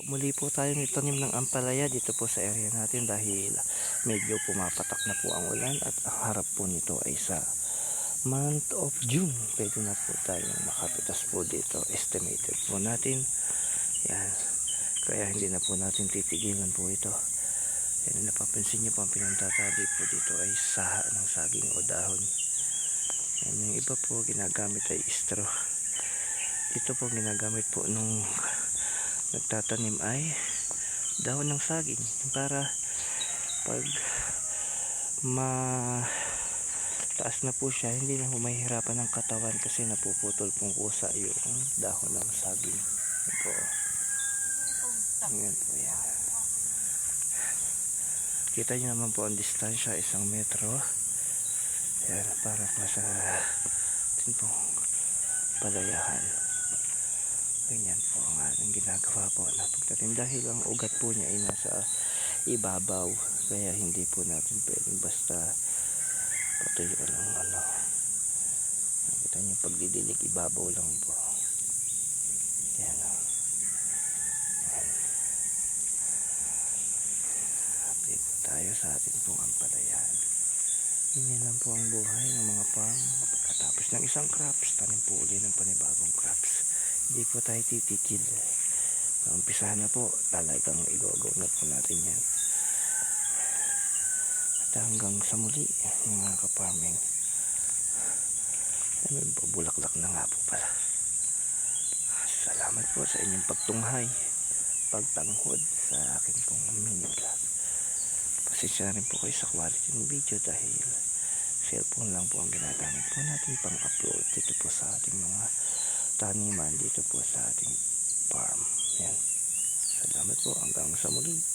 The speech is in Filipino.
Muli po tayong itanim ng ampalaya dito po sa area natin dahil medyo pumapatak na po ang ulan at ang harap po nito ay sa month of June. Pwede na po tayong makapitas po dito. Estimated po natin. Yan. Kaya hindi na po natin titigilan po ito. Yan, napapansin nyo po ang pinagtatali po dito ay saha ng saging o dahon. Yan, yung iba po ginagamit ay straw. Ito po ginagamit po nung nagtatanim ay dahon ng saging para pag mataas na po siya hindi na humahirapan ng katawan kasi napuputol pong kusa yung dahon ng saging. Yan po. Yan po yan. Kita nyo naman po ang distansya, 1 metro. Yan, para po sa atin pong palayahan. Ganyan po ang ating ginagawa po na pagtatim dahil ang ugat po niya ay nasa ibabaw kaya hindi po natin pwedeng basta patuyuan ng ano. Nakita niyo pagdidilig ibabaw lang po. Yan o. Update po tayo sa ating pong ampalayan. Ganyan lang po ang buhay ng mga farm. Pagkatapos ng isang crops, tanim po uli ng panibagong crops. Hindi po tayo titikil. Umpisahan na po, talagang igogo na po natin yan. At hanggang sa muli, mga ka-farming. Bulaklak na nga po pala. Salamat po sa inyong pagtunghay, pagtanghod sa akin pong mini vlog. Pasensya na rin po kayo sa quality ng video dahil cellphone lang po ang ginagamit po natin pang upload dito po sa ating mga taniman dito po sa ating farm. Yan. Salamat po hanggang sa muli.